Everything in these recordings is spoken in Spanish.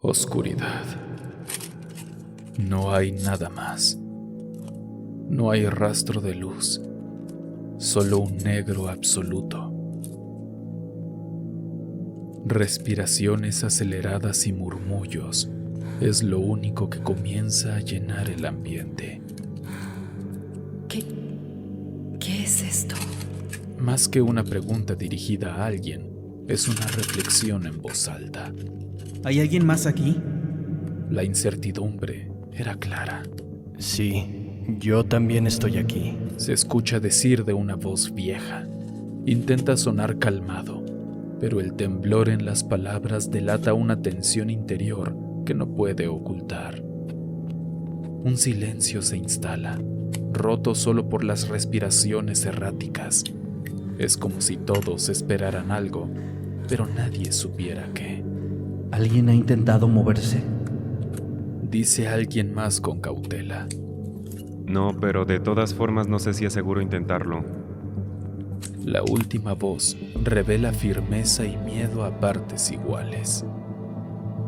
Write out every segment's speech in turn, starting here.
Oscuridad. No hay nada más. No hay rastro de luz, solo un negro absoluto. Respiraciones aceleradas y murmullos es lo único que comienza a llenar el ambiente. ¿Qué es esto? Más que una pregunta dirigida a alguien, es una reflexión en voz alta. ¿Hay alguien más aquí? La incertidumbre era clara. Sí, yo también estoy aquí. Se escucha decir de una voz vieja. Intenta sonar calmado, pero el temblor en las palabras delata una tensión interior que no puede ocultar. Un silencio se instala, roto solo por las respiraciones erráticas. Es como si todos esperaran algo, pero nadie supiera qué. ¿Alguien ha intentado moverse? Dice alguien más con cautela. No, pero de todas formas no sé si es seguro intentarlo. La última voz revela firmeza y miedo a partes iguales.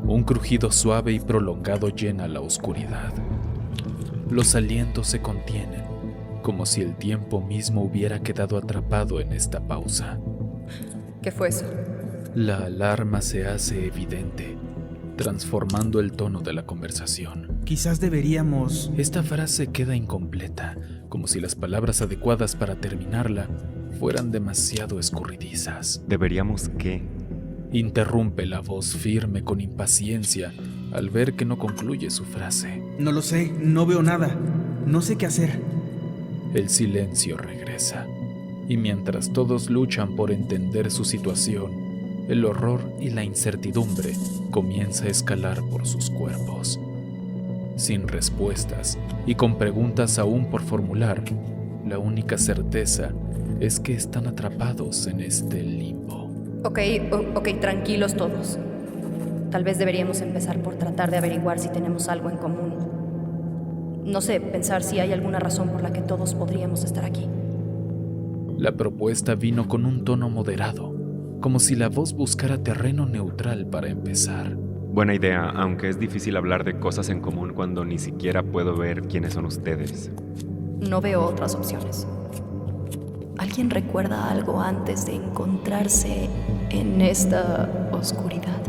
Un crujido suave y prolongado llena la oscuridad. Los alientos se contienen, como si el tiempo mismo hubiera quedado atrapado en esta pausa. ¿Qué fue eso? La alarma se hace evidente, transformando el tono de la conversación. Quizás deberíamos... Esta frase queda incompleta, como si las palabras adecuadas para terminarla fueran demasiado escurridizas. ¿Deberíamos qué? Interrumpe la voz firme con impaciencia al ver que no concluye su frase. No lo sé, no veo nada. No sé qué hacer. El silencio regresa, y mientras todos luchan por entender su situación, el horror y la incertidumbre comienza a escalar por sus cuerpos. Sin respuestas y con preguntas aún por formular, la única certeza es que están atrapados en este limbo. Ok, tranquilos todos. Tal vez deberíamos empezar por tratar de averiguar si tenemos algo en común. No sé, pensar si hay alguna razón por la que todos podríamos estar aquí. La propuesta vino con un tono moderado, como si la voz buscara terreno neutral para empezar. Buena idea, aunque es difícil hablar de cosas en común cuando ni siquiera puedo ver quiénes son ustedes. No veo otras opciones. ¿Alguien recuerda algo antes de encontrarse en esta oscuridad?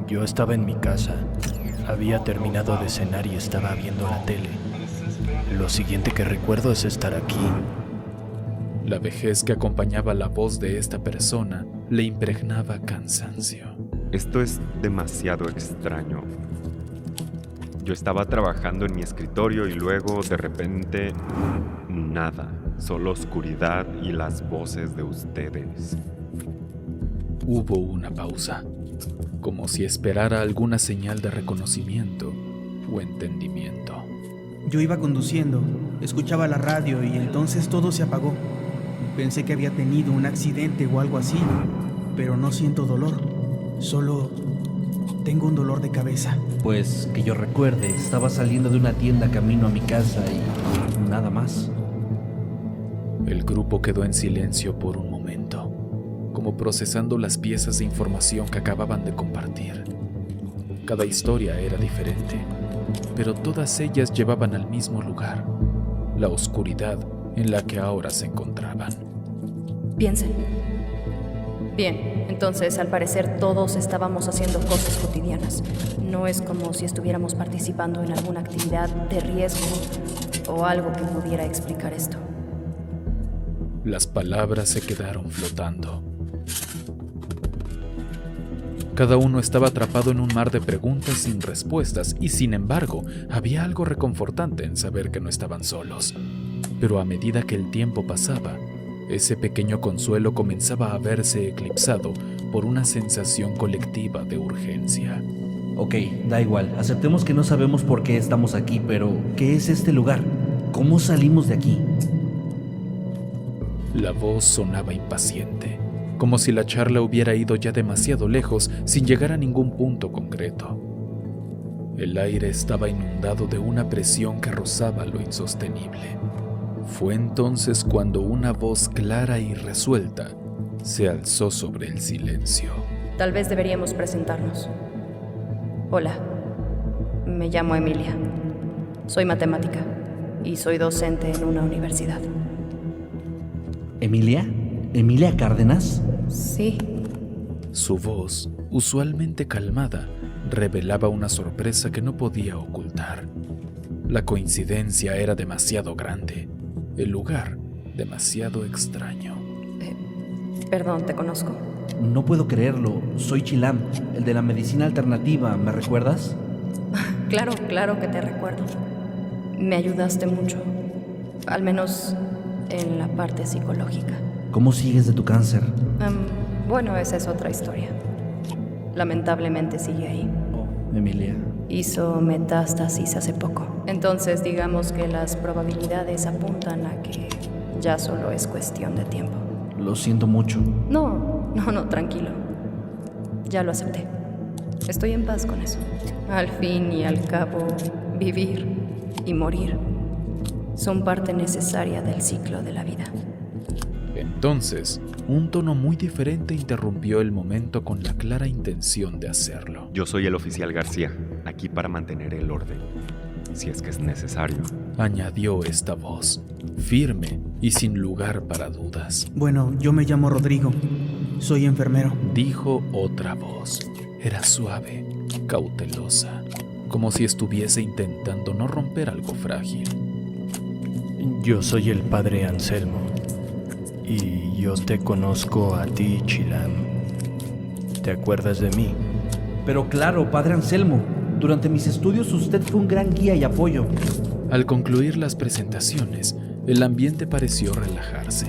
Yo estaba en mi casa. Había terminado de cenar y estaba viendo la tele. Lo siguiente que recuerdo es estar aquí. La vejez que acompañaba la voz de esta persona le impregnaba cansancio. Esto es demasiado extraño. Yo estaba trabajando en mi escritorio y luego, de repente, nada. Solo oscuridad y las voces de ustedes. Hubo una pausa, como si esperara alguna señal de reconocimiento o entendimiento. Yo iba conduciendo, escuchaba la radio y entonces todo se apagó. Pensé que había tenido un accidente o algo así, pero no siento dolor. Solo tengo un dolor de cabeza. Pues que yo recuerde, estaba saliendo de una tienda camino a mi casa y nada más. El grupo quedó en silencio por un momento, como procesando las piezas de información que acababan de compartir. Cada historia era diferente, pero todas ellas llevaban al mismo lugar, la oscuridad en la que ahora se encontraban. Piensen. Bien, entonces al parecer todos estábamos haciendo cosas cotidianas. No es como si estuviéramos participando en alguna actividad de riesgo o algo que pudiera explicar esto. Las palabras se quedaron flotando. Cada uno estaba atrapado en un mar de preguntas sin respuestas y, sin embargo, había algo reconfortante en saber que no estaban solos. Pero a medida que el tiempo pasaba, ese pequeño consuelo comenzaba a verse eclipsado por una sensación colectiva de urgencia. Ok, da igual, aceptemos que no sabemos por qué estamos aquí, pero ¿qué es este lugar? ¿Cómo salimos de aquí? La voz sonaba impaciente, como si la charla hubiera ido ya demasiado lejos sin llegar a ningún punto concreto. El aire estaba inundado de una presión que rozaba lo insostenible. Fue entonces cuando una voz clara y resuelta se alzó sobre el silencio. Tal vez deberíamos presentarnos. Hola, me llamo Emilia. Soy matemática y soy docente en una universidad. ¿Emilia? ¿Emilia Cárdenas? Sí, Su voz, usualmente calmada, revelaba una sorpresa que no podía ocultar. La coincidencia era demasiado grande, el lugar demasiado extraño. perdón, ¿te conozco? No puedo creerlo. Soy Chilam, el de la medicina alternativa. ¿Me recuerdas? Claro que te recuerdo. Me ayudaste mucho, al menos en la parte psicológica. ¿Cómo sigues de tu cáncer? Bueno, esa es otra historia. Lamentablemente sigue ahí. Oh, Emilia. Hizo metástasis hace poco. Entonces digamos que las probabilidades apuntan a que ya solo es cuestión de tiempo. Lo siento mucho. No, tranquilo. Ya lo acepté. Estoy en paz con eso. Al fin y al cabo, vivir y morir son parte necesaria del ciclo de la vida. Entonces, un tono muy diferente interrumpió el momento con la clara intención de hacerlo. Yo soy el oficial García, aquí para mantener el orden, si es que es necesario. Añadió esta voz, firme y sin lugar para dudas. Bueno, yo me llamo Rodrigo. Soy enfermero. Dijo otra voz. Era suave, cautelosa, como si estuviese intentando no romper algo frágil. Yo soy el padre Anselmo. Y yo te conozco a ti, Chilam. ¿Te acuerdas de mí? Pero claro, padre Anselmo. Durante mis estudios usted fue un gran guía y apoyo. Al concluir las presentaciones, el ambiente pareció relajarse,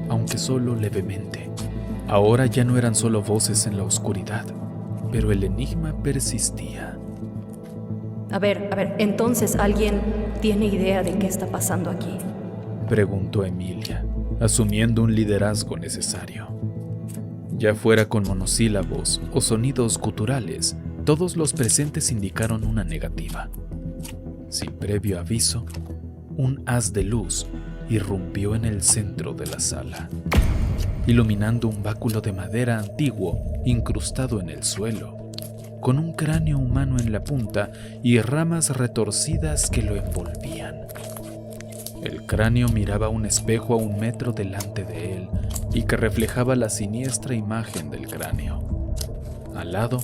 aunque solo levemente. Ahora ya no eran solo voces en la oscuridad, pero el enigma persistía. A ver, entonces ¿alguien tiene idea de qué está pasando aquí? Preguntó Emilia, asumiendo un liderazgo necesario. Ya fuera con monosílabos o sonidos guturales, todos los presentes indicaron una negativa. Sin previo aviso, un haz de luz irrumpió en el centro de la sala, iluminando un báculo de madera antiguo incrustado en el suelo, con un cráneo humano en la punta y ramas retorcidas que lo envolvían. El cráneo miraba un espejo a 1 metro delante de él y que reflejaba la siniestra imagen del cráneo. Al lado,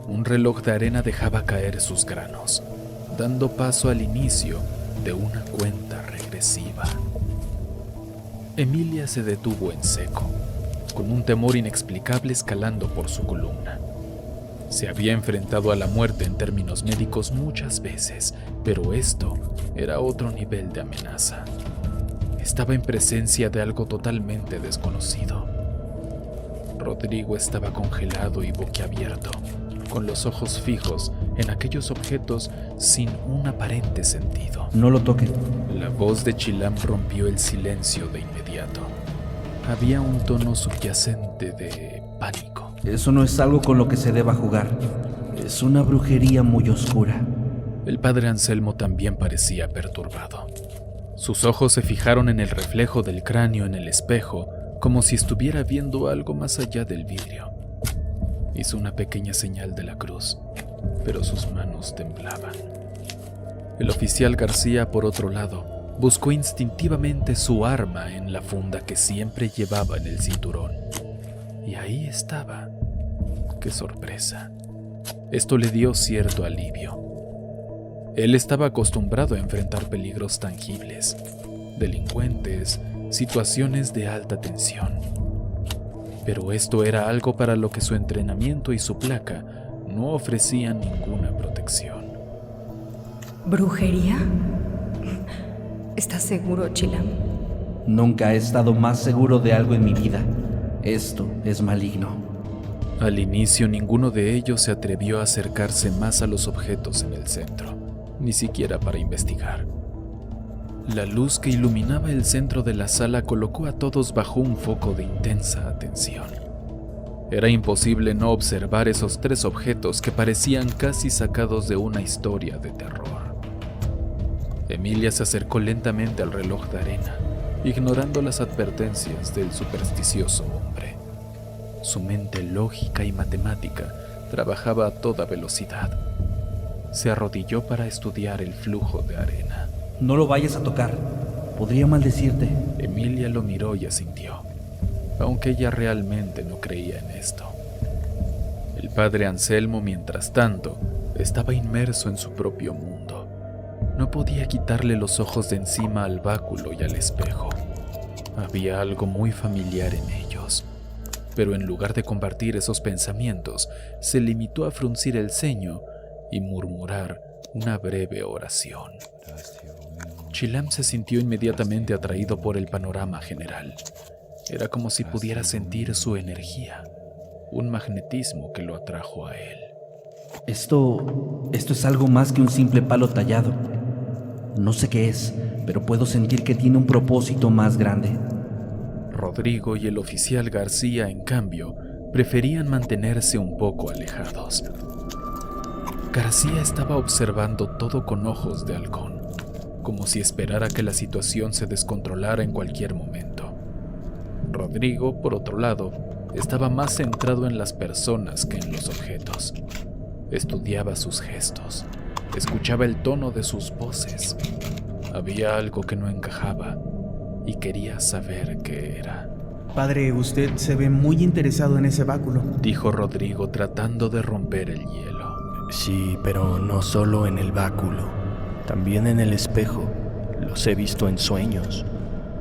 un reloj de arena dejaba caer sus granos, dando paso al inicio de una cuenta regresiva. Emilia se detuvo en seco, con un temor inexplicable escalando por su columna. Se había enfrentado a la muerte en términos médicos muchas veces, pero esto era otro nivel de amenaza. Estaba en presencia de algo totalmente desconocido. Rodrigo estaba congelado y boquiabierto, con los ojos fijos en aquellos objetos sin un aparente sentido. No lo toquen. La voz de Chilam rompió el silencio de inmediato. Había un tono subyacente de pánico. Eso no es algo con lo que se deba jugar. Es una brujería muy oscura. El padre Anselmo también parecía perturbado. Sus ojos se fijaron en el reflejo del cráneo en el espejo, como si estuviera viendo algo más allá del vidrio. Hizo una pequeña señal de la cruz, pero sus manos temblaban. El oficial García, por otro lado, buscó instintivamente su arma en la funda que siempre llevaba en el cinturón. Y ahí estaba. ¡Qué sorpresa! Esto le dio cierto alivio. Él estaba acostumbrado a enfrentar peligros tangibles, delincuentes, situaciones de alta tensión. Pero esto era algo para lo que su entrenamiento y su placa no ofrecían ninguna protección. ¿Brujería? ¿Estás seguro, Chilam? Nunca he estado más seguro de algo en mi vida. Esto es maligno. Al inicio ninguno de ellos se atrevió a acercarse más a los objetos en el centro, ni siquiera para investigar. La luz que iluminaba el centro de la sala colocó a todos bajo un foco de intensa atención. Era imposible no observar esos 3 objetos que parecían casi sacados de una historia de terror. Emilia se acercó lentamente al reloj de arena, ignorando las advertencias del supersticioso hombre. Su mente lógica y matemática trabajaba a toda velocidad, se arrodilló para estudiar el flujo de arena. No lo vayas a tocar. Podría maldecirte. Emilia lo miró y asintió, aunque ella realmente no creía en esto. El padre Anselmo, mientras tanto, estaba inmerso en su propio mundo. No podía quitarle los ojos de encima al báculo y al espejo. Había algo muy familiar en ellos, pero en lugar de compartir esos pensamientos, se limitó a fruncir el ceño y murmurar una breve oración. Chilam se sintió inmediatamente atraído por el panorama general. Era como si pudiera sentir su energía, un magnetismo que lo atrajo a él. Esto es algo más que un simple palo tallado. No sé qué es, pero puedo sentir que tiene un propósito más grande. Rodrigo y el oficial García, en cambio, preferían mantenerse un poco alejados. García estaba observando todo con ojos de halcón, como si esperara que la situación se descontrolara en cualquier momento. Rodrigo, por otro lado, estaba más centrado en las personas que en los objetos. Estudiaba sus gestos, escuchaba el tono de sus voces. Había algo que no encajaba y quería saber qué era. Padre, usted se ve muy interesado en ese báculo, dijo Rodrigo tratando de romper el hielo. Sí, pero no solo en el báculo, también en el espejo. Los he visto en sueños,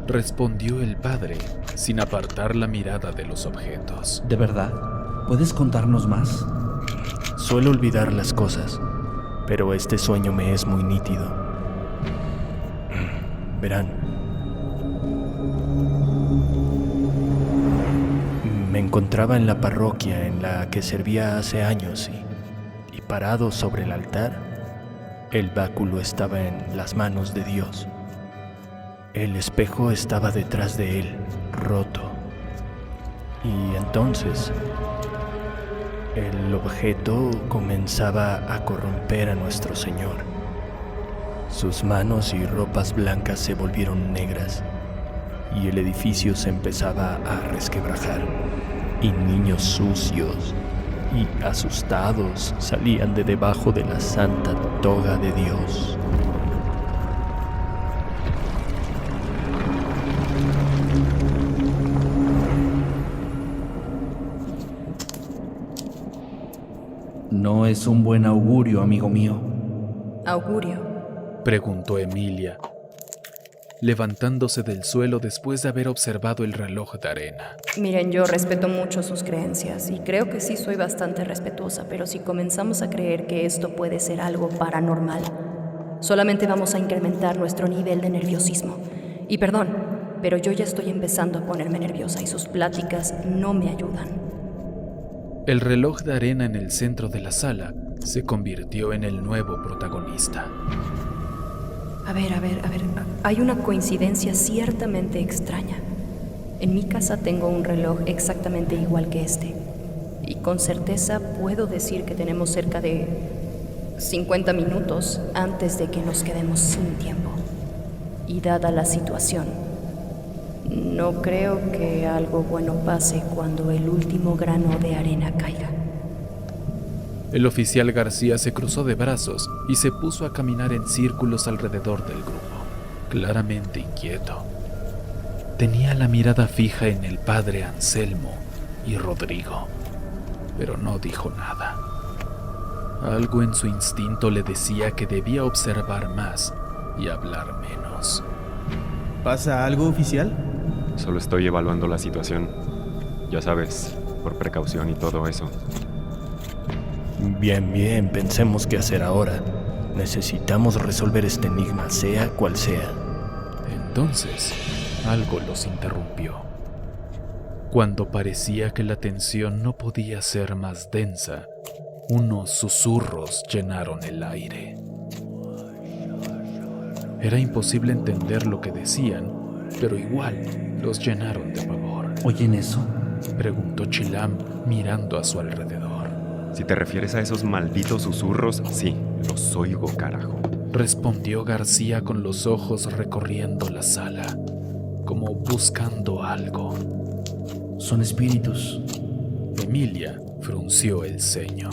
respondió el padre, sin apartar la mirada de los objetos. ¿De verdad? ¿Puedes contarnos más? Suelo olvidar las cosas, pero este sueño me es muy nítido. Verán. Me encontraba en la parroquia en la que servía hace años y parado sobre el altar, el báculo estaba en las manos de Dios. El espejo estaba detrás de él, roto. Y entonces, el objeto comenzaba a corromper a nuestro Señor. Sus manos y ropas blancas se volvieron negras y el edificio se empezaba a resquebrajar. Y niños sucios y asustados salían de debajo de la santa toga de Dios. No es un buen augurio, amigo mío. ¿Augurio? Preguntó Emilia, levantándose del suelo después de haber observado el reloj de arena. Miren, yo respeto mucho sus creencias y creo que sí soy bastante respetuosa, pero si comenzamos a creer que esto puede ser algo paranormal, solamente vamos a incrementar nuestro nivel de nerviosismo. Y perdón, pero yo ya estoy empezando a ponerme nerviosa y sus pláticas no me ayudan. El reloj de arena en el centro de la sala se convirtió en el nuevo protagonista. A ver, hay una coincidencia ciertamente extraña. En mi casa tengo un reloj exactamente igual que este, y con certeza puedo decir que tenemos cerca de 50 minutos antes de que nos quedemos sin tiempo. Y dada la situación, no creo que algo bueno pase cuando el último grano de arena caiga. El oficial García se cruzó de brazos y se puso a caminar en círculos alrededor del grupo, claramente inquieto. Tenía la mirada fija en el padre Anselmo y Rodrigo, pero no dijo nada. Algo en su instinto le decía que debía observar más y hablar menos. ¿Pasa algo, oficial? Solo estoy evaluando la situación. Ya sabes, por precaución y todo eso. Bien, pensemos qué hacer ahora. Necesitamos resolver este enigma, sea cual sea. Entonces, algo los interrumpió. Cuando parecía que la tensión no podía ser más densa, unos susurros llenaron el aire. Era imposible entender lo que decían, pero igual los llenaron de pavor. ¿Oyen eso? Preguntó Chilam mirando a su alrededor. Si te refieres a esos malditos susurros, sí, los oigo, carajo. Respondió García con los ojos recorriendo la sala, como buscando algo. Son espíritus. Emilia frunció el ceño.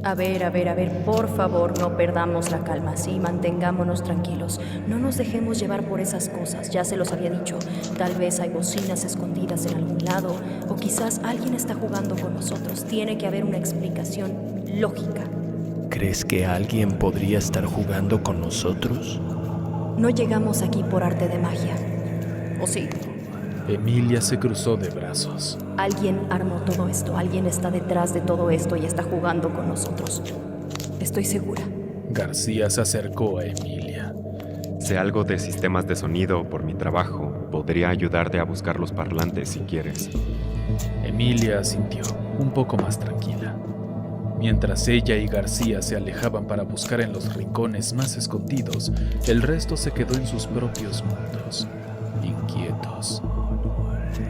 A ver, por favor, no perdamos la calma, sí, mantengámonos tranquilos. No nos dejemos llevar por esas cosas, ya se los había dicho. Tal vez hay bocinas escondidas en algún lado, o quizás alguien está jugando con nosotros. Tiene que haber una explicación lógica. ¿Crees que alguien podría estar jugando con nosotros? No llegamos aquí por arte de magia. ¿O sí? Emilia se cruzó de brazos. Alguien armó todo esto, alguien está detrás de todo esto y está jugando con nosotros. Estoy segura. García se acercó a Emilia. Sé algo de sistemas de sonido por mi trabajo. Podría ayudarte a buscar los parlantes si quieres. Emilia asintió, un poco más tranquila. Mientras ella y García se alejaban para buscar en los rincones más escondidos, el resto se quedó en sus propios mundos, inquietos.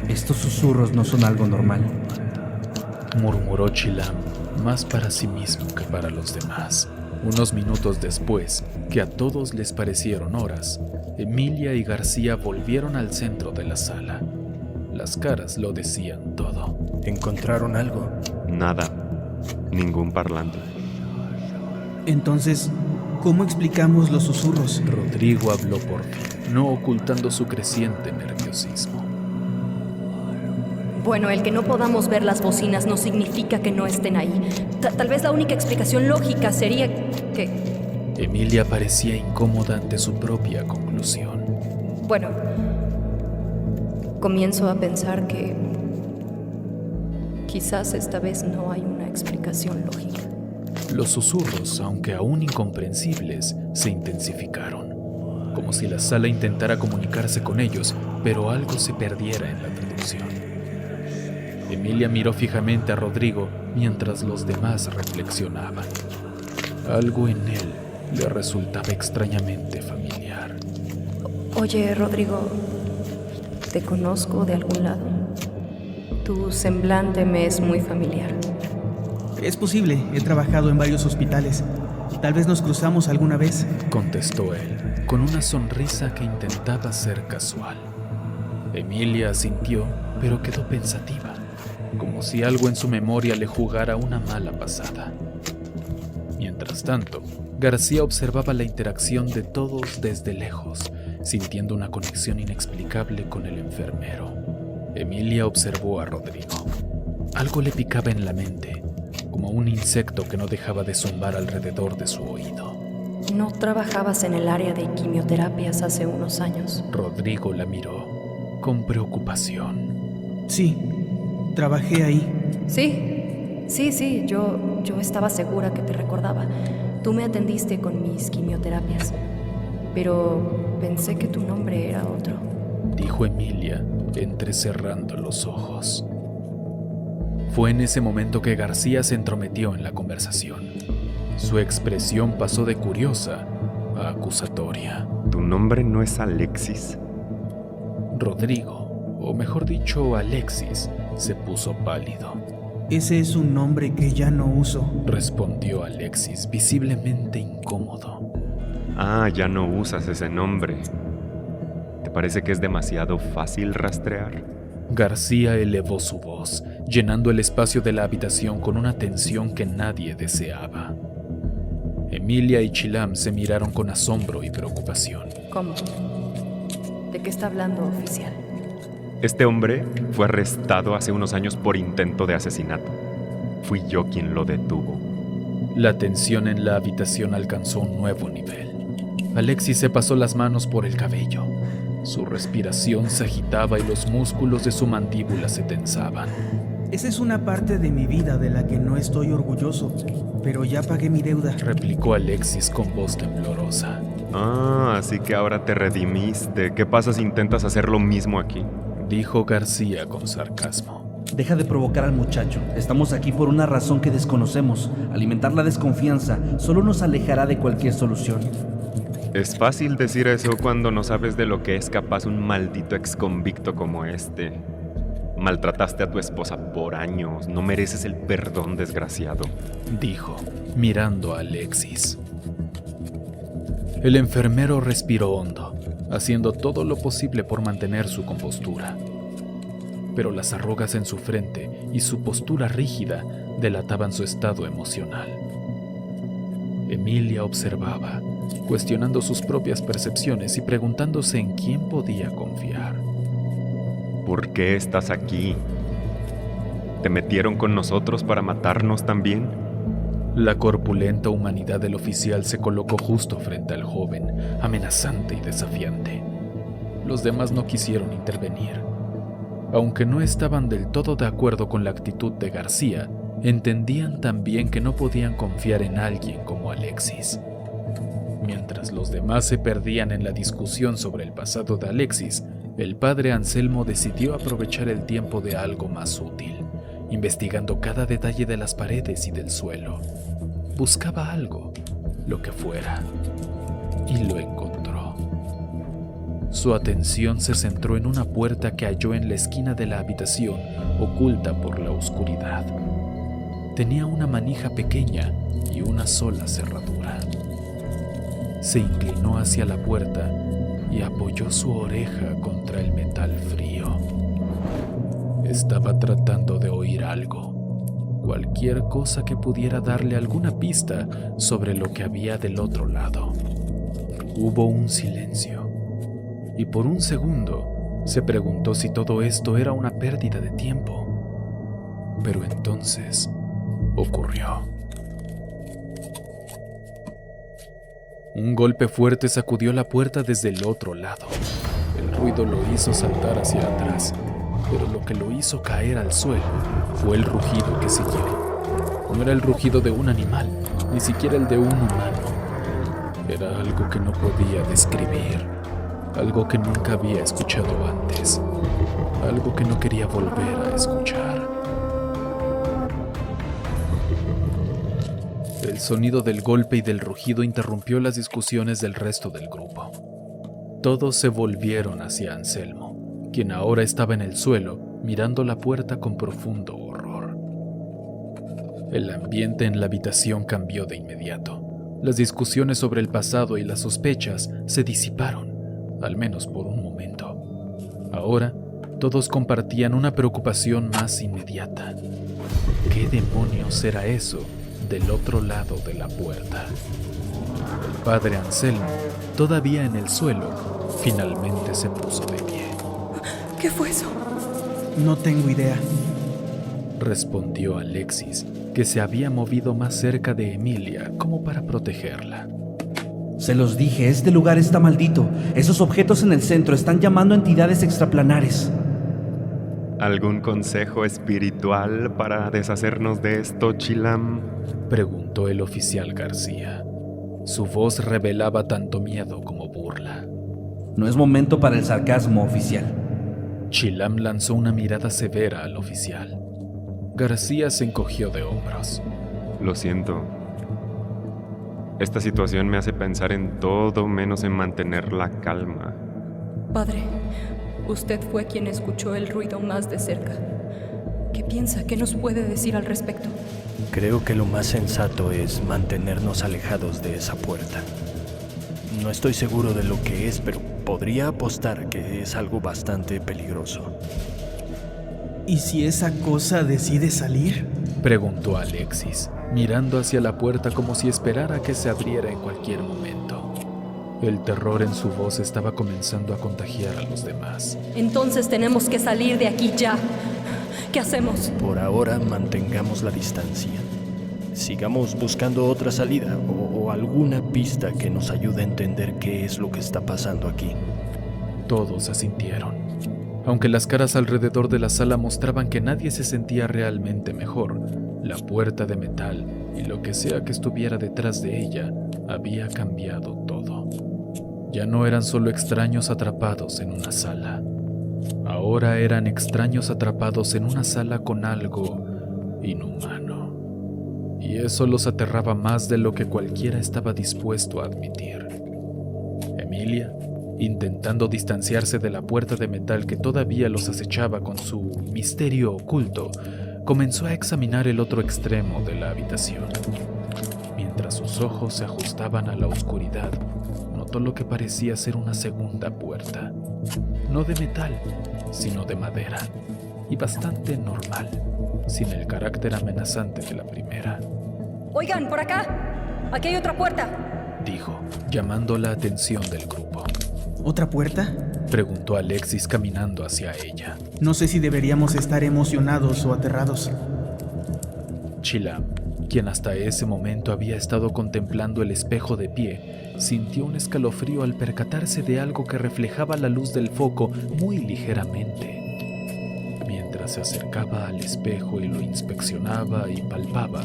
Estos susurros no son algo normal. Murmuró Chilam, más para sí mismo que para los demás. Unos minutos después, que a todos les parecieron horas, Emilia y García volvieron al centro de la sala. Las caras lo decían todo. ¿Encontraron algo? Nada. Ningún parlante. Entonces, ¿cómo explicamos los susurros? Rodrigo habló por fin, no ocultando su creciente nerviosismo. Bueno, el que no podamos ver las bocinas no significa que no estén ahí. Tal vez la única explicación lógica sería que... Emilia parecía incómoda ante su propia conclusión. Bueno, comienzo a pensar que quizás esta vez no hay una explicación lógica. Los susurros, aunque aún incomprensibles, se intensificaron, como si la sala intentara comunicarse con ellos, pero algo se perdiera en la traducción. Emilia miró fijamente a Rodrigo mientras los demás reflexionaban. Algo en él le resultaba extrañamente familiar. Oye, Rodrigo, ¿te conozco de algún lado? Tu semblante me es muy familiar. Es posible, he trabajado en varios hospitales. Tal vez nos cruzamos alguna vez. Contestó él, con una sonrisa que intentaba ser casual. Emilia asintió, pero quedó pensativa, como si algo en su memoria le jugara una mala pasada. Mientras tanto, García observaba la interacción de todos desde lejos, sintiendo una conexión inexplicable con el enfermero. Emilia observó a Rodrigo. Algo le picaba en la mente, como un insecto que no dejaba de zumbar alrededor de su oído. ¿No trabajabas en el área de quimioterapias hace unos años? Rodrigo la miró con preocupación. Sí, trabajé ahí. Sí, yo estaba segura que te recordaba. Tú me atendiste con mis quimioterapias, pero pensé que tu nombre era otro. Dijo Emilia, entrecerrando los ojos. Fue en ese momento que García se entrometió en la conversación. Su expresión pasó de curiosa a acusatoria. ¿Tu nombre no es Alexis? Rodrigo, o mejor dicho Alexis, se puso pálido. Ese es un nombre que ya no uso. Respondió Alexis, visiblemente incómodo. Ah, ya no usas ese nombre. ¿Te parece que es demasiado fácil rastrear? García elevó su voz, llenando el espacio de la habitación con una tensión que nadie deseaba. Emilia y Chilam se miraron con asombro y preocupación. ¿Cómo? ¿De qué está hablando, oficial? Este hombre fue arrestado hace unos años por intento de asesinato. Fui yo quien lo detuvo. La tensión en la habitación alcanzó un nuevo nivel. Alexis se pasó las manos por el cabello. Su respiración se agitaba y los músculos de su mandíbula se tensaban. Esa es una parte de mi vida de la que no estoy orgulloso, pero ya pagué mi deuda. Replicó Alexis con voz temblorosa. Ah, así que ahora te redimiste. ¿Qué pasa si intentas hacer lo mismo aquí? Dijo García con sarcasmo. Deja de provocar al muchacho. Estamos aquí por una razón que desconocemos. Alimentar la desconfianza solo nos alejará de cualquier solución. Es fácil decir eso cuando no sabes de lo que es capaz un maldito exconvicto como este. Maltrataste a tu esposa por años. No mereces el perdón, desgraciado. Dijo, mirando a Alexis. El enfermero respiró hondo, haciendo todo lo posible por mantener su compostura. Pero las arrugas en su frente y su postura rígida delataban su estado emocional. Emilia observaba, cuestionando sus propias percepciones y preguntándose en quién podía confiar. ¿Por qué estás aquí? ¿Te metieron con nosotros para matarnos también? La corpulenta humanidad del oficial se colocó justo frente al joven, amenazante y desafiante. Los demás no quisieron intervenir. Aunque no estaban del todo de acuerdo con la actitud de García, entendían también que no podían confiar en alguien como Alexis. Mientras los demás se perdían en la discusión sobre el pasado de Alexis, el padre Anselmo decidió aprovechar el tiempo de algo más útil, investigando cada detalle de las paredes y del suelo. Buscaba algo, lo que fuera, y lo encontró. Su atención se centró en una puerta que halló en la esquina de la habitación, oculta por la oscuridad. Tenía una manija pequeña y una sola cerradura. Se inclinó hacia la puerta y apoyó su oreja contra el metal frío. Estaba tratando de oír algo, cualquier cosa que pudiera darle alguna pista sobre lo que había del otro lado. Hubo un silencio, y por un segundo se preguntó si todo esto era una pérdida de tiempo. Pero entonces ocurrió. Un golpe fuerte sacudió la puerta desde el otro lado. El ruido lo hizo saltar hacia atrás, pero lo que lo hizo caer al suelo fue el rugido que siguió. No era el rugido de un animal, ni siquiera el de un humano. Era algo que no podía describir, algo que nunca había escuchado antes, algo que no quería volver a escuchar. El sonido del golpe y del rugido interrumpió las discusiones del resto del grupo. Todos se volvieron hacia Anselmo, quien ahora estaba en el suelo, mirando la puerta con profundo horror. El ambiente en la habitación cambió de inmediato. Las discusiones sobre el pasado y las sospechas se disiparon, al menos por un momento. Ahora, todos compartían una preocupación más inmediata. ¿Qué demonios era eso del otro lado de la puerta? El padre Anselmo, todavía en el suelo, finalmente se puso de pie. ¿Qué fue eso? No tengo idea. Respondió Alexis, que se había movido más cerca de Emilia como para protegerla. Se los dije, este lugar está maldito. Esos objetos en el centro están llamando a entidades extraplanares. ¿Algún consejo espiritual para deshacernos de esto, Chilam? Preguntó el oficial García. Su voz revelaba tanto miedo como burla. No es momento para el sarcasmo, oficial. Chilam lanzó una mirada severa al oficial. García se encogió de hombros. Lo siento. Esta situación me hace pensar en todo menos en mantener la calma. Padre, usted fue quien escuchó el ruido más de cerca. ¿Qué piensa? ¿Qué nos puede decir al respecto? Creo que lo más sensato es mantenernos alejados de esa puerta. No estoy seguro de lo que es, pero podría apostar que es algo bastante peligroso. ¿Y si esa cosa decide salir? Preguntó Alexis, mirando hacia la puerta como si esperara que se abriera en cualquier momento. El terror en su voz estaba comenzando a contagiar a los demás. Entonces tenemos que salir de aquí ya. ¿Qué hacemos? Por ahora mantengamos la distancia. Sigamos buscando otra salida o alguna pista que nos ayude a entender qué es lo que está pasando aquí. Todos asintieron. Aunque las caras alrededor de la sala mostraban que nadie se sentía realmente mejor, la puerta de metal y lo que sea que estuviera detrás de ella había cambiado todo. Ya no eran solo extraños atrapados en una sala. Ahora eran extraños atrapados en una sala con algo inhumano. Y eso los aterraba más de lo que cualquiera estaba dispuesto a admitir. Emilia, intentando distanciarse de la puerta de metal que todavía los acechaba con su misterio oculto, comenzó a examinar el otro extremo de la habitación. Mientras sus ojos se ajustaban a la oscuridad, notó lo que parecía ser una segunda puerta. No de metal, sino de madera, y bastante normal, sin el carácter amenazante de la primera. Oigan, por acá. aquí hay otra puerta, dijo, llamando la atención del grupo. ¿Otra puerta? Preguntó Alexis caminando hacia ella. No sé si deberíamos estar emocionados o aterrados. Chilam, quien hasta ese momento había estado contemplando el espejo de pie, sintió un escalofrío al percatarse de algo que reflejaba la luz del foco muy ligeramente. Mientras se acercaba al espejo y lo inspeccionaba y palpaba,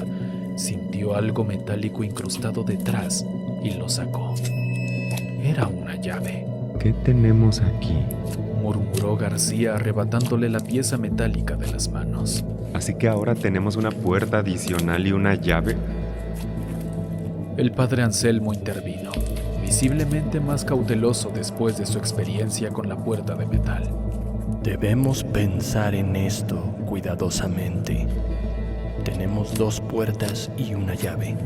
sintió algo metálico incrustado detrás y lo sacó. Era una llave. ¿Qué tenemos aquí? Murmuró García arrebatándole la pieza metálica de las manos. ¿Así que ahora tenemos una puerta adicional y una llave? El padre Anselmo intervino, visiblemente más cauteloso después de su experiencia con la puerta de metal. Debemos pensar en esto cuidadosamente. Tenemos 2 puertas y una llave.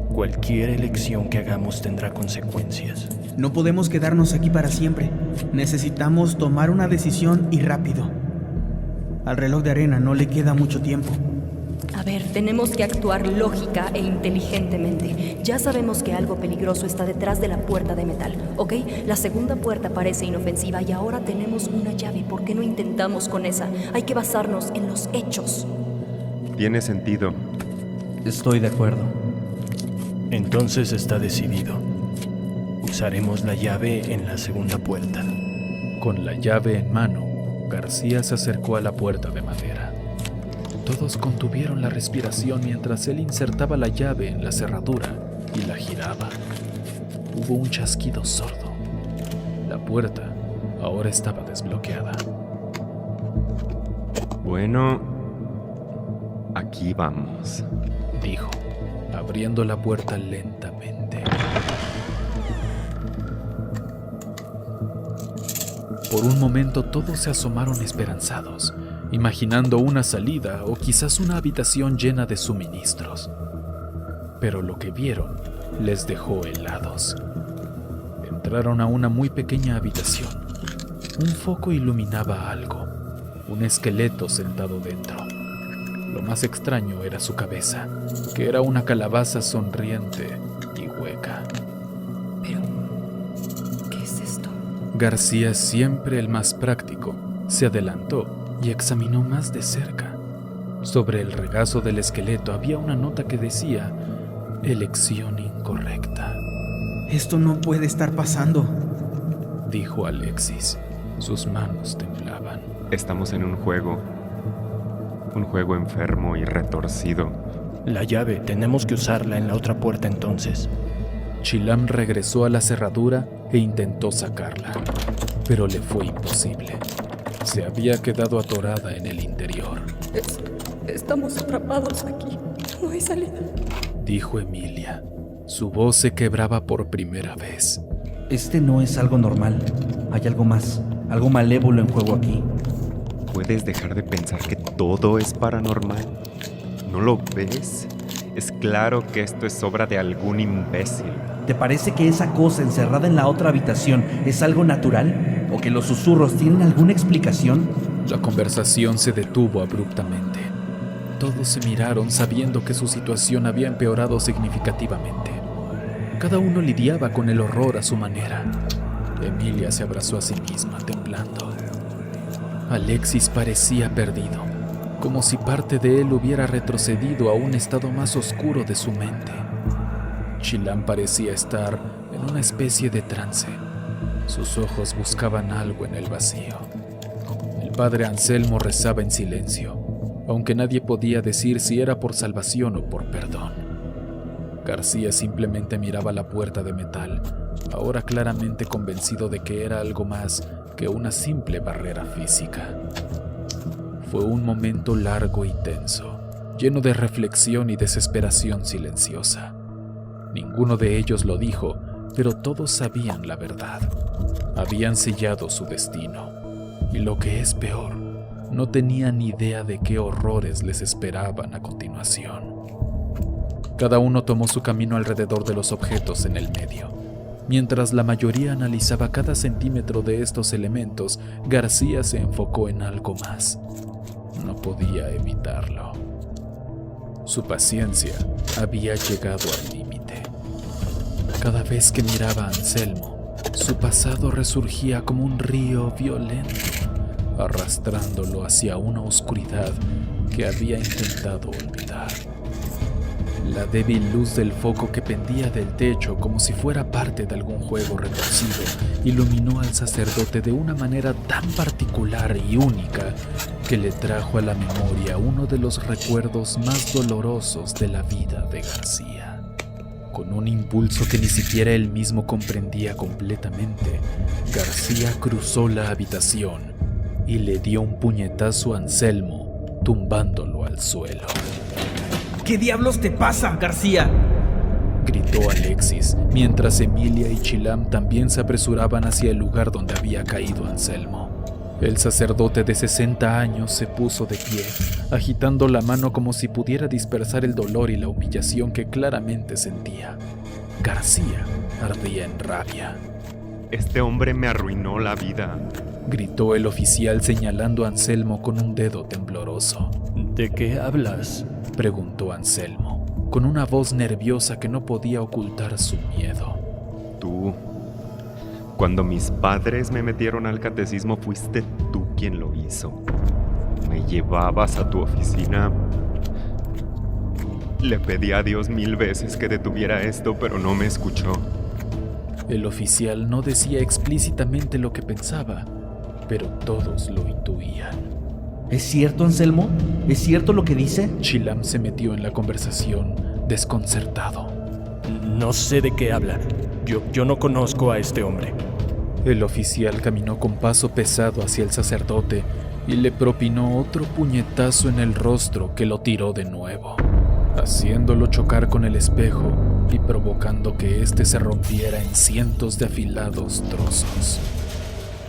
Cualquier elección que hagamos tendrá consecuencias. No podemos quedarnos aquí para siempre. Necesitamos tomar una decisión y rápido. Al reloj de arena no le queda mucho tiempo. A ver, tenemos que actuar lógica e inteligentemente. Ya sabemos que algo peligroso está detrás de la puerta de metal, ¿ok? La segunda puerta parece inofensiva y ahora tenemos una llave. ¿Por qué no intentamos con esa? Hay que basarnos en los hechos. Tiene sentido. Estoy de acuerdo. Entonces está decidido. Usaremos la llave en la segunda puerta. Con la llave en mano, García se acercó a la puerta de madera. Todos contuvieron la respiración mientras él insertaba la llave en la cerradura y la giraba. Hubo un chasquido sordo. La puerta ahora estaba desbloqueada. Bueno, aquí vamos, dijo, abriendo la puerta lentamente. Por un momento todos se asomaron esperanzados, imaginando una salida o quizás una habitación llena de suministros. Pero lo que vieron les dejó helados. Entraron a una muy pequeña habitación. Un foco iluminaba algo, un esqueleto sentado dentro. Lo más extraño era su cabeza, que era una calabaza sonriente y hueca. Pero, ¿qué es esto? García, siempre el más práctico, se adelantó y examinó más de cerca. Sobre el regazo del esqueleto había una nota que decía: elección incorrecta. Esto no puede estar pasando, dijo Alexis. Sus manos temblaban. Estamos en un juego enfermo y retorcido. La llave, tenemos que usarla en la otra puerta entonces. Chilam regresó a la cerradura e intentó sacarla, pero le fue imposible. Se había quedado atorada en el interior. Estamos atrapados aquí. No hay salida, dijo Emilia. Su voz se quebraba por primera vez. Este no es algo normal. Hay algo más, algo malévolo en juego aquí. ¿Puedes dejar de pensar que todo es paranormal? ¿No lo ves? Es claro que esto es obra de algún imbécil. ¿Te parece que esa cosa encerrada en la otra habitación es algo natural? ¿O que los susurros tienen alguna explicación? La conversación se detuvo abruptamente. Todos se miraron sabiendo que su situación había empeorado significativamente. Cada uno lidiaba con el horror a su manera. Emilia se abrazó a sí misma, temblando. Alexis parecía perdido, como si parte de él hubiera retrocedido a un estado más oscuro de su mente. Chilam parecía estar en una especie de trance. Sus ojos buscaban algo en el vacío. El padre Anselmo rezaba en silencio, aunque nadie podía decir si era por salvación o por perdón. García simplemente miraba la puerta de metal, ahora claramente convencido de que era algo más que una simple barrera física. Fue un momento largo y tenso, lleno de reflexión y desesperación silenciosa. Ninguno de ellos lo dijo, pero todos sabían la verdad. Habían sellado su destino, y lo que es peor, no tenían idea de qué horrores les esperaban a continuación. Cada uno tomó su camino alrededor de los objetos en el medio. Mientras la mayoría analizaba cada centímetro de estos elementos, García se enfocó en algo más. No podía evitarlo. Su paciencia había llegado al límite. Cada vez que miraba a Anselmo, su pasado resurgía como un río violento, arrastrándolo hacia una oscuridad que había intentado olvidar. La débil luz del foco que pendía del techo como si fuera parte de algún juego retorcido iluminó al sacerdote de una manera tan particular y única que le trajo a la memoria uno de los recuerdos más dolorosos de la vida de García. Con un impulso que ni siquiera él mismo comprendía completamente, García cruzó la habitación y le dio un puñetazo a Anselmo, tumbándolo al suelo. ¿Qué diablos te pasa, García? Gritó Alexis, mientras Emilia y Chilam también se apresuraban hacia el lugar donde había caído Anselmo. El sacerdote de 60 años se puso de pie, agitando la mano como si pudiera dispersar el dolor y la humillación que claramente sentía. García ardía en rabia. Este hombre me arruinó la vida, Gritó el oficial señalando a Anselmo con un dedo tembloroso. ¿De qué hablas? Preguntó Anselmo, con una voz nerviosa que no podía ocultar su miedo. Tú. Cuando mis padres me metieron al catecismo, fuiste tú quien lo hizo. Me llevabas a tu oficina. Le pedí a Dios 1000 veces que detuviera esto, pero no me escuchó. El oficial no decía explícitamente lo que pensaba, pero todos lo intuían. ¿Es cierto, Anselmo? ¿Es cierto lo que dice? Chilam se metió en la conversación, desconcertado. No sé de qué habla. Yo no conozco a este hombre. El oficial caminó con paso pesado hacia el sacerdote y le propinó otro puñetazo en el rostro que lo tiró de nuevo, haciéndolo chocar con el espejo y provocando que éste se rompiera en cientos de afilados trozos.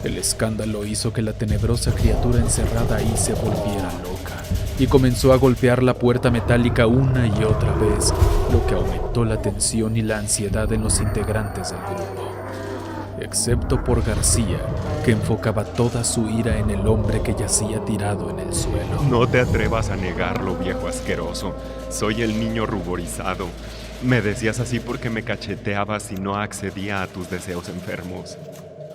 El escándalo hizo que la tenebrosa criatura encerrada ahí se volviera loca y comenzó a golpear la puerta metálica una y otra vez, lo que aumentó la tensión y la ansiedad en los integrantes del grupo, excepto por García, que enfocaba toda su ira en el hombre que yacía tirado en el suelo. No te atrevas a negarlo, viejo asqueroso. Soy el niño ruborizado. Me decías así porque me cacheteabas y no accedía a tus deseos enfermos.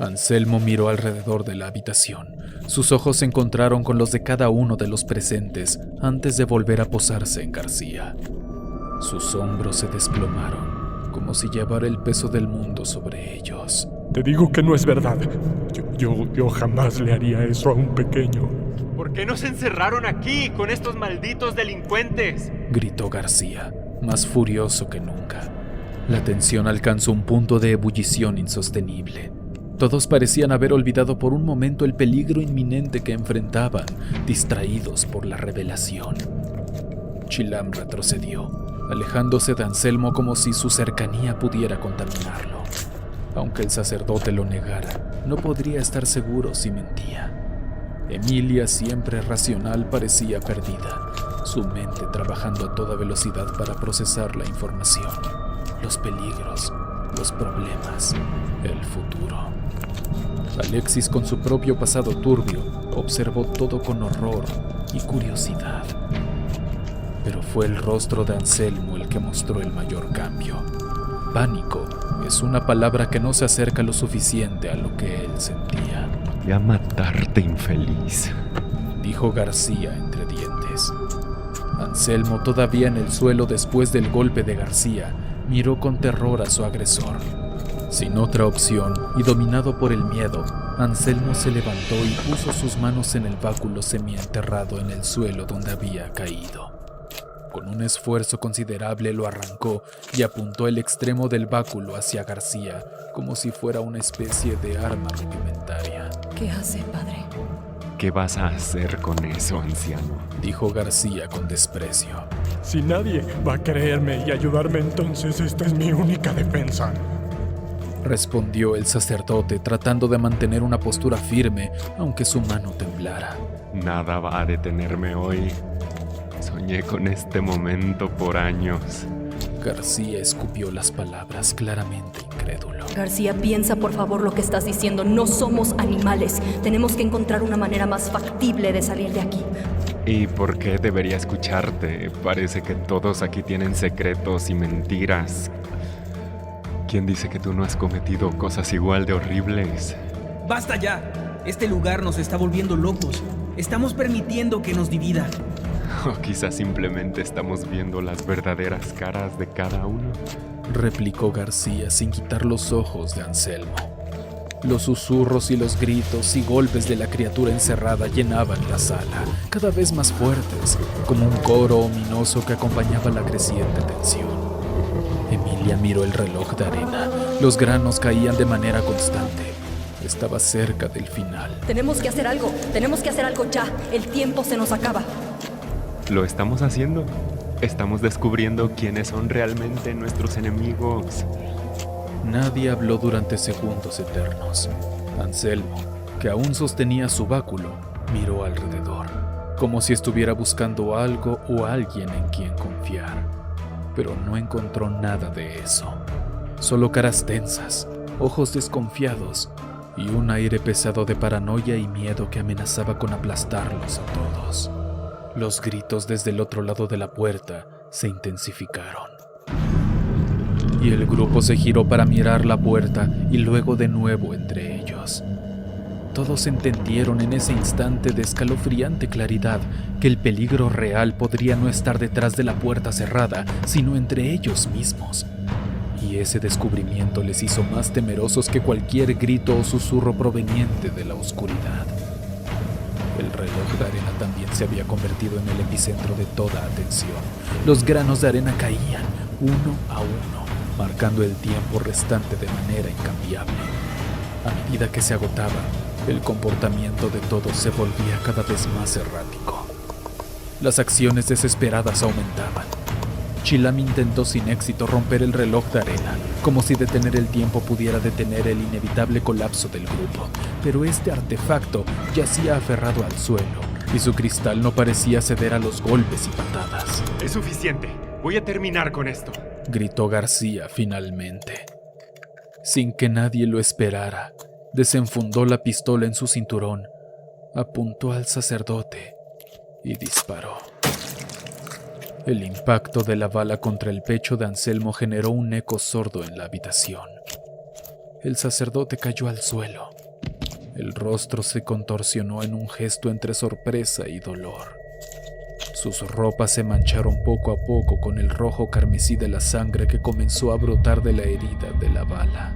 Anselmo miró alrededor de la habitación. Sus ojos se encontraron con los de cada uno de los presentes antes de volver a posarse en García. Sus hombros se desplomaron, como si llevara el peso del mundo sobre ellos. Te digo que no es verdad. Yo jamás le haría eso a un pequeño. ¿Por qué nos encerraron aquí con estos malditos delincuentes? Gritó García, más furioso que nunca. La tensión alcanzó un punto de ebullición insostenible. Todos parecían haber olvidado por un momento el peligro inminente que enfrentaban, distraídos por la revelación. Chilam retrocedió, alejándose de Anselmo como si su cercanía pudiera contaminarlo. Aunque el sacerdote lo negara, no podría estar seguro si mentía. Emilia, siempre racional, parecía perdida, su mente trabajando a toda velocidad para procesar la información, los peligros, los problemas, el futuro. Alexis, con su propio pasado turbio, observó todo con horror y curiosidad. Pero fue el rostro de Anselmo el que mostró el mayor cambio. Pánico es una palabra que no se acerca lo suficiente a lo que él sentía. Voy a matarte, infeliz, dijo García entre dientes. Anselmo, todavía en el suelo después del golpe de García, miró con terror a su agresor. Sin otra opción, y dominado por el miedo, Anselmo se levantó y puso sus manos en el báculo semienterrado en el suelo donde había caído. Con un esfuerzo considerable lo arrancó y apuntó el extremo del báculo hacia García, como si fuera una especie de arma rudimentaria. ¿Qué hace, padre? ¿Qué vas a hacer con eso, anciano? Dijo García con desprecio. Si nadie va a creerme y ayudarme, entonces esta es mi única defensa. Respondió el sacerdote, tratando de mantener una postura firme, aunque su mano temblara. Nada va a detenerme hoy. Soñé con este momento por años. García escupió las palabras, claramente incrédulo. García, piensa por favor lo que estás diciendo. No somos animales. Tenemos que encontrar una manera más factible de salir de aquí. ¿Y por qué debería escucharte? Parece que todos aquí tienen secretos y mentiras. ¿Quién dice que tú no has cometido cosas igual de horribles? ¡Basta ya! Este lugar nos está volviendo locos. Estamos permitiendo que nos divida. O quizás simplemente estamos viendo las verdaderas caras de cada uno. Replicó García sin quitar los ojos de Anselmo. Los susurros y los gritos y golpes de la criatura encerrada llenaban la sala, cada vez más fuertes, como un coro ominoso que acompañaba la creciente tensión. Emilia miró el reloj de arena. Los granos caían de manera constante. Estaba cerca del final. Tenemos que hacer algo ya. El tiempo se nos acaba. Lo estamos haciendo. Estamos descubriendo quiénes son realmente nuestros enemigos. Nadie habló durante segundos eternos. Anselmo, que aún sostenía su báculo, miró alrededor, como si estuviera buscando algo o alguien en quien confiar. Pero no encontró nada de eso. Solo caras tensas, ojos desconfiados y un aire pesado de paranoia y miedo que amenazaba con aplastarlos a todos. Los gritos desde el otro lado de la puerta se intensificaron. Y el grupo se giró para mirar la puerta y luego de nuevo entre ellos. Todos entendieron en ese instante de escalofriante claridad que el peligro real podría no estar detrás de la puerta cerrada, sino entre ellos mismos. Y ese descubrimiento les hizo más temerosos que cualquier grito o susurro proveniente de la oscuridad. El reloj de arena también se había convertido en el epicentro de toda atención. Los granos de arena caían, uno a uno, marcando el tiempo restante de manera incambiable. A medida que se agotaba, el comportamiento de todos se volvía cada vez más errático. Las acciones desesperadas aumentaban. Chilam intentó sin éxito romper el reloj de arena, como si detener el tiempo pudiera detener el inevitable colapso del grupo, pero este artefacto yacía aferrado al suelo, y su cristal no parecía ceder a los golpes y patadas. Es suficiente. Voy a terminar con esto. Gritó García finalmente. Sin que nadie lo esperara, desenfundó la pistola en su cinturón, apuntó al sacerdote y disparó. El impacto de la bala contra el pecho de Anselmo generó un eco sordo en la habitación. El sacerdote cayó al suelo. El rostro se contorsionó en un gesto entre sorpresa y dolor. Sus ropas se mancharon poco a poco con el rojo carmesí de la sangre que comenzó a brotar de la herida de la bala.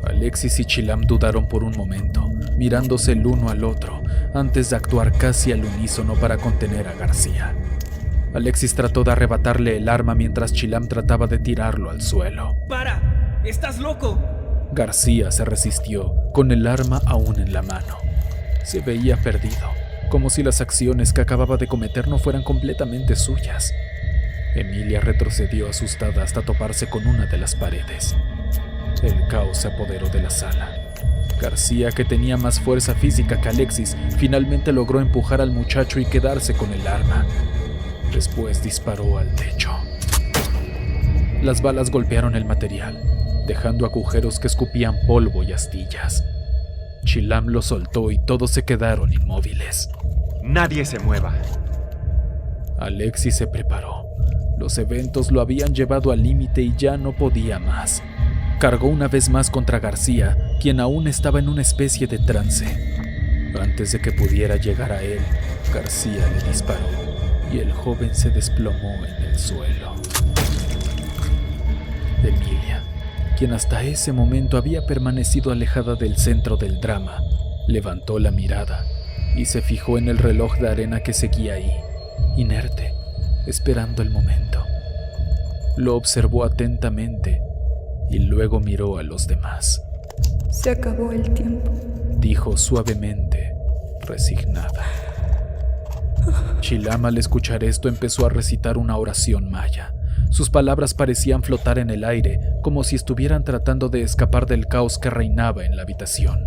Alexis y Chilam dudaron por un momento, mirándose el uno al otro, antes de actuar casi al unísono para contener a García. Alexis trató de arrebatarle el arma mientras Chilam trataba de tirarlo al suelo. ¡Para! ¡Estás loco! García se resistió, con el arma aún en la mano. Se veía perdido, como si las acciones que acababa de cometer no fueran completamente suyas. Emilia retrocedió asustada hasta toparse con una de las paredes. El caos se apoderó de la sala. García, que tenía más fuerza física que Alexis, finalmente logró empujar al muchacho y quedarse con el arma. Después disparó al techo. Las balas golpearon el material, dejando agujeros que escupían polvo y astillas. Chilam lo soltó y todos se quedaron inmóviles. Nadie se mueva. Alexis se preparó. Los eventos lo habían llevado al límite y ya no podía más. Cargó una vez más contra García, quien aún estaba en una especie de trance. Antes de que pudiera llegar a él, García le disparó y el joven se desplomó en el suelo. Emilia, quien hasta ese momento había permanecido alejada del centro del drama, levantó la mirada y se fijó en el reloj de arena que seguía ahí, inerte, esperando el momento. Lo observó atentamente y luego miró a los demás. Se acabó el tiempo, dijo suavemente, resignada. Chilam, al escuchar esto, empezó a recitar una oración maya. Sus palabras parecían flotar en el aire, como si estuvieran tratando de escapar del caos que reinaba en la habitación.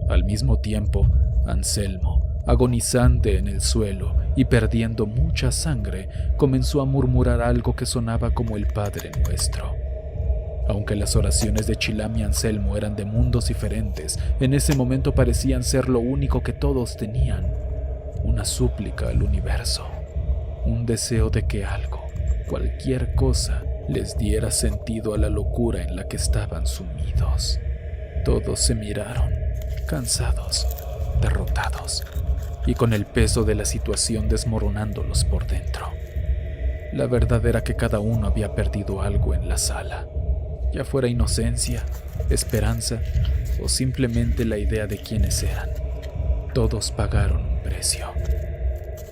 Al mismo tiempo, Anselmo, agonizante en el suelo y perdiendo mucha sangre, comenzó a murmurar algo que sonaba como el Padre Nuestro. Aunque las oraciones de Chilam y Anselmo eran de mundos diferentes, en ese momento parecían ser lo único que todos tenían. Una súplica al universo, un deseo de que algo, cualquier cosa, les diera sentido a la locura en la que estaban sumidos. Todos se miraron, cansados, derrotados, y con el peso de la situación desmoronándolos por dentro. La verdad era que cada uno había perdido algo en la sala, ya fuera inocencia, esperanza o simplemente la idea de quiénes eran. Todos pagaron un precio.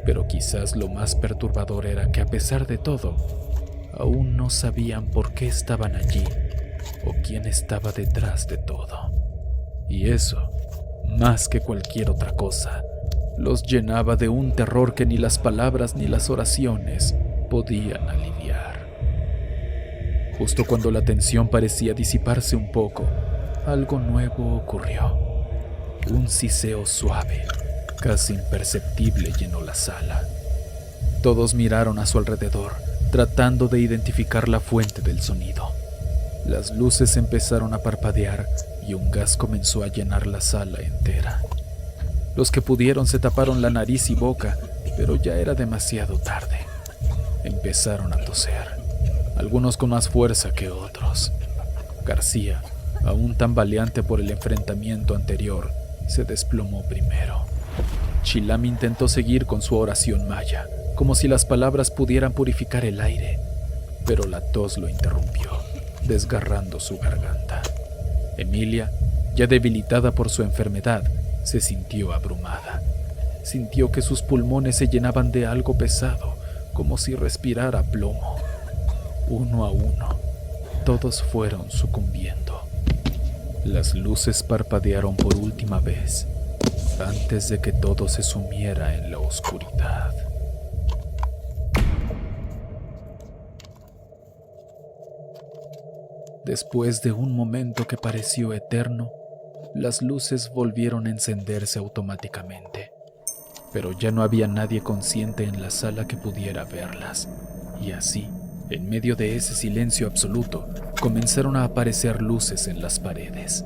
Pero quizás lo más perturbador era que a pesar de todo, aún no sabían por qué estaban allí o quién estaba detrás de todo. Y eso, más que cualquier otra cosa, los llenaba de un terror que ni las palabras ni las oraciones podían aliviar. Justo cuando la tensión parecía disiparse un poco, algo nuevo ocurrió. Un siseo suave, casi imperceptible, llenó la sala. Todos miraron a su alrededor, tratando de identificar la fuente del sonido. Las luces empezaron a parpadear y un gas comenzó a llenar la sala entera. Los que pudieron se taparon la nariz y boca, pero ya era demasiado tarde. Empezaron a toser, algunos con más fuerza que otros. García, aún tambaleante por el enfrentamiento anterior, se desplomó primero. Chilam intentó seguir con su oración maya, como si las palabras pudieran purificar el aire, pero la tos lo interrumpió, desgarrando su garganta. Emilia, ya debilitada por su enfermedad, se sintió abrumada. Sintió que sus pulmones se llenaban de algo pesado, como si respirara plomo. Uno a uno, todos fueron sucumbiendo. Las luces parpadearon por última vez, antes de que todo se sumiera en la oscuridad. Después de un momento que pareció eterno, las luces volvieron a encenderse automáticamente, pero ya no había nadie consciente en la sala que pudiera verlas, y así, en medio de ese silencio absoluto, comenzaron a aparecer luces en las paredes.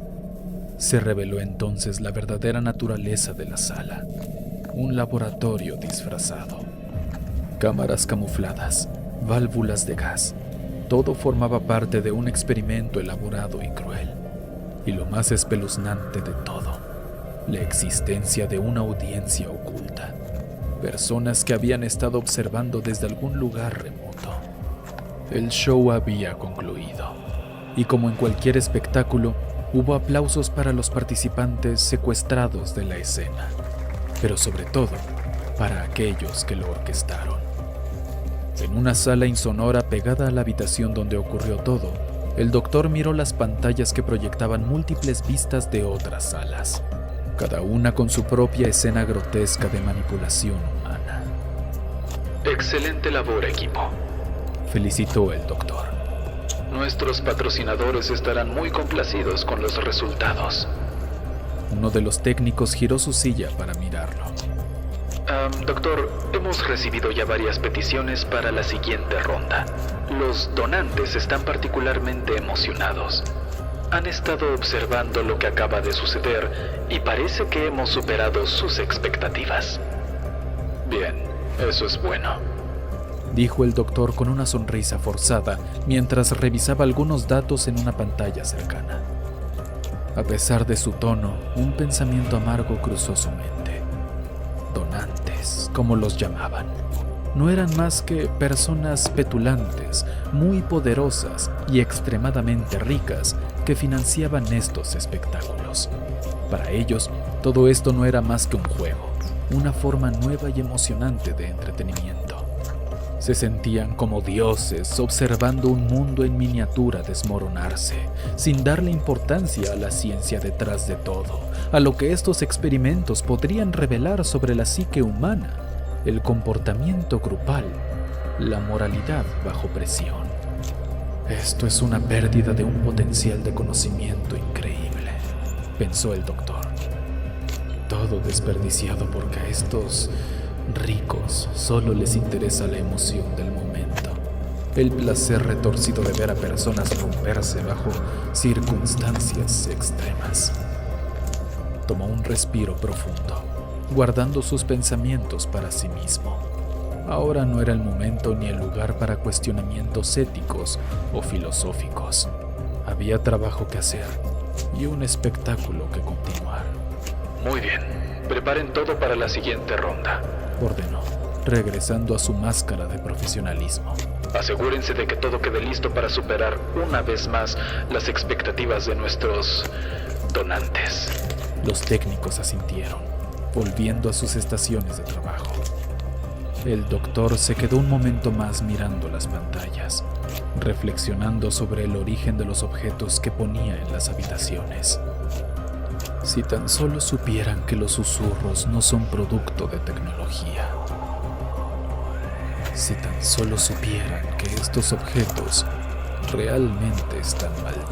Se reveló entonces la verdadera naturaleza de la sala, un laboratorio disfrazado. Cámaras camufladas, válvulas de gas, todo formaba parte de un experimento elaborado y cruel. Y lo más espeluznante de todo, la existencia de una audiencia oculta. Personas que habían estado observando desde algún lugar remoto. El show había concluido, y como en cualquier espectáculo, hubo aplausos para los participantes secuestrados de la escena, pero sobre todo, para aquellos que lo orquestaron. En una sala insonora pegada a la habitación donde ocurrió todo, el doctor miró las pantallas que proyectaban múltiples vistas de otras salas, cada una con su propia escena grotesca de manipulación humana. Excelente labor, equipo, felicitó el doctor. Nuestros patrocinadores estarán muy complacidos con los resultados. Uno de los técnicos giró su silla para mirarlo. Doctor, hemos recibido ya varias peticiones para la siguiente ronda. Los donantes están particularmente emocionados. Han estado observando lo que acaba de suceder y parece que hemos superado sus expectativas. Bien, eso es bueno, dijo el doctor con una sonrisa forzada mientras revisaba algunos datos en una pantalla cercana. A pesar de su tono, un pensamiento amargo cruzó su mente. Donantes, como los llamaban, no eran más que personas petulantes, muy poderosas y extremadamente ricas que financiaban estos espectáculos. Para ellos, todo esto no era más que un juego, una forma nueva y emocionante de entretenimiento. Se sentían como dioses observando un mundo en miniatura desmoronarse, sin darle importancia a la ciencia detrás de todo, a lo que estos experimentos podrían revelar sobre la psique humana, el comportamiento grupal, la moralidad bajo presión. Esto es una pérdida de un potencial de conocimiento increíble, pensó el doctor. Todo desperdiciado porque a estos ricos solo les interesa la emoción del momento, el placer retorcido de ver a personas romperse bajo circunstancias extremas. Tomó un respiro profundo, guardando sus pensamientos para sí mismo. Ahora no era el momento ni el lugar para cuestionamientos éticos o filosóficos. Había trabajo que hacer y un espectáculo que continuar. Muy bien, preparen todo para la siguiente ronda. Ordenó, regresando a su máscara de profesionalismo. Asegúrense de que todo quede listo para superar una vez más las expectativas de nuestros donantes. Los técnicos asintieron, volviendo a sus estaciones de trabajo. El doctor se quedó un momento más mirando las pantallas, reflexionando sobre el origen de los objetos que ponía en las habitaciones. Si tan solo supieran que los susurros no son producto de tecnología. Si tan solo supieran que estos objetos realmente están malditos.